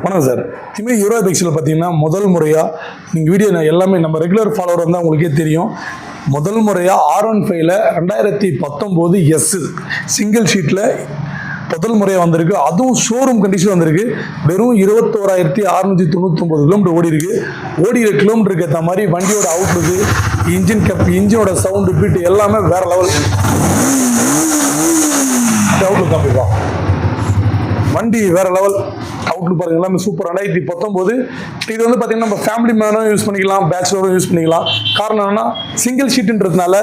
வணக்கம் sir. Timiri euro பைக்ஸில் பார்த்தீங்கன்னா முதல் முறையாக நீங்கள் வீடியோ எல்லாமே நம்ம ரெகுலர் ஃபாலோவர் இருந்தால் உங்களுக்கே தெரியும். முதல் முறையாக R15ல் 2019 எஸ் சிங்கிள் ஷீட்டில் முதல் முறையாக வந்திருக்கு. அதுவும் ஷோரூம் கண்டிஷன் வந்திருக்கு. வெறும் 21,699 கிலோமீட்டர் ஓடி இருக்கு. ஓடிக்கிற கிலோமீட்டருக்கு ஏற்ற மாதிரி வண்டியோட அவுட்லுக்கு, இன்ஜினோட சவுண்டு பீட்டு எல்லாமே வேற லெவல். அவுட்லுக் காமிப்பா, வண்டி வேற லெவல். அவுட்லுக் பாருங்க, எல்லாமே சூப்பர். 2019 இது வந்து பார்த்தீங்கன்னா நம்ம ஃபேமிலி மேனும் யூஸ் பண்ணிக்கலாம், பேச்சுலரும் யூஸ் பண்ணிக்கலாம். காரணம் என்னன்னா சிங்கிள் ஷீட்டுன்றதுனால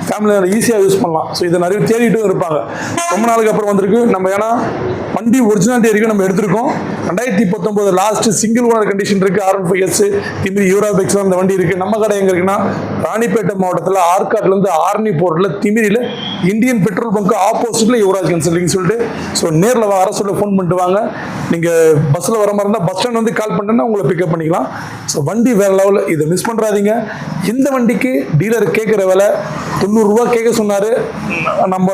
ஃபேமிலியில் ஈஸியாக யூஸ் பண்ணலாம். ஸோ இதை நிறைய தேடிட்டும் இருப்பாங்க. ரொம்ப நாளுக்கு அப்புறம் வந்திருக்கு. நம்ம ஏன்னா வண்டி ஒரிஜினாலிட்டி வரைக்கும் நம்ம எடுத்திருக்கோம். 2019 லாஸ்ட் சிங்கிள் ஓனர் கண்டிஷன் இருக்கு. R15S திமிரி யூரோ பைக்ஸ் அந்த வண்டி இருக்கு. நம்ம கடை எங்க இருக்குன்னா ராணிப்பேட்டை மாவட்டத்தில் ஆற்காட்லேருந்து ஆர்னி போர்ட்டில் திமிரியில் இந்தியன் பெட்ரோல் பங்க் ஆப்போசிட்ல யுவராஜ் கன்சல்டிங் சொல்லிட்டு. ஸோ நேரில் வர சொல்ல ஃபோன் பண்ணிட்டு வாங்க. நீங்கள் பஸ்ஸில் வர மாதிரி இருந்தால் பஸ் ஸ்டாண்ட் வந்து கால் பண்ணிட்டேன்னா உங்களை பிக்கப் பண்ணிக்கலாம். ஸோ வண்டி வேற லெவலில், இதை மிஸ் பண்ணுறாதீங்க. இந்த வண்டிக்கு டீலர் கேட்குற விலை 90 ரூபா கேட்க சொன்னார்.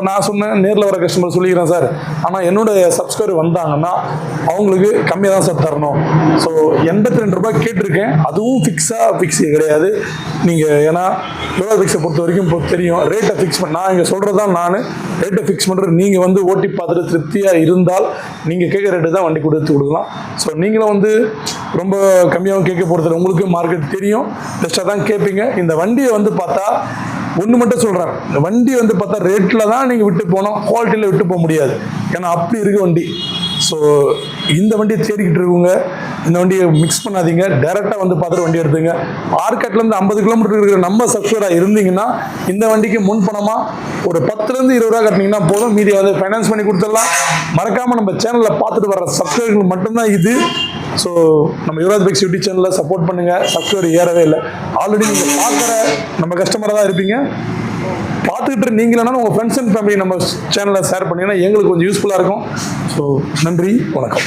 நான் சொன்னேன் நேரில் வர கஸ்டமர் சொல்லிக்கிறேன் சார், ஆனால் என்னோட சப்ஸ்கிரைபர் வந்தாங்கன்னா அவங்களுக்கு கம்மியாக தான் சார் தரணும். ஸோ 82 ரூபாய் கேட்டிருக்கேன். அதுவும் ஃபிக்ஸ் கிடையாது. நீங்கள் ஏன்னா யூரோ பைக்ஸை பொறுத்த வரைக்கும் தெரியும், ரேட்டை ஃபிக்ஸ் பண்ண நான் இங்கே சொல்கிறது தான். நான் ரேட்டை ஃபிக்ஸ் பண்ணுறது நீங்கள் வந்து ஓட்டி பார்த்துட்டு திருப்தியாக இருந்தால் நீங்கள் கேட்குற ரேட்டு தான் வண்டி கொடுத்து கொடுக்கலாம். ஸோ நீங்களும் வந்து ரொம்ப கம்மியாகவும் கேட்க போகிறது, உங்களுக்கு மார்க்கெட் தெரியும், பெஸ்ட்டாக தான் கேட்பீங்க. இந்த வண்டியை வந்து பார்த்தா ஒன்று மட்டும் சொல்கிறேன், இந்த வண்டி வந்து பார்த்தா ரேட்டில் தான் நீங்கள் விட்டு போகணும், குவாலிட்டியில் விட்டு போக முடியாது. ஏன்னா அப்படி இருக்குது வண்டி. ஸோ இந்த வண்டியை தேடிக்கிட்டு இருக்குங்க, இந்த வண்டியை மிக்ஸ் பண்ணாதீங்க. டேரெக்டாக வந்து பார்த்துட்டு வண்டி எடுத்துங்க. ஆர்காட்லேருந்து 50 கிலோமீட்டர் இருக்கிற நம்ம சப்ஸ்கிரைபராக இருந்தீங்கன்னா இந்த வண்டிக்கு முன் பணமாக ஒரு 10லேருந்து 20 ரூபா கட்டினீங்கன்னா போதும். மீதியை வந்து ஃபைனான்ஸ் பண்ணி கொடுத்துடலாம். மறக்காமல் நம்ம சேனலில் பார்த்துட்டு வர சப்ஸ்கிரைபர்கள் மட்டும்தான் இது. ஸோ நம்ம யுவராஜ் பைக்ஸ் யூடியூப் சேனலில் சப்போர்ட் பண்ணுங்கள். சப்ஸ்கிரைபர் ஏறவே இல்லை. ஆல்ரெடி நீங்கள் பார்க்குற நம்ம கஸ்டமராக தான் இருப்பீங்க. பார்த்துக்கிட்டு நீங்களா உங்கள் ஃப்ரெண்ட்ஸ் அண்ட் ஃபேமிலி நம்ம சேனலில் ஷேர் பண்ணிங்கன்னா எங்களுக்கு கொஞ்சம் யூஸ்ஃபுல்லாக இருக்கும். ஸோ நன்றி, வணக்கம்.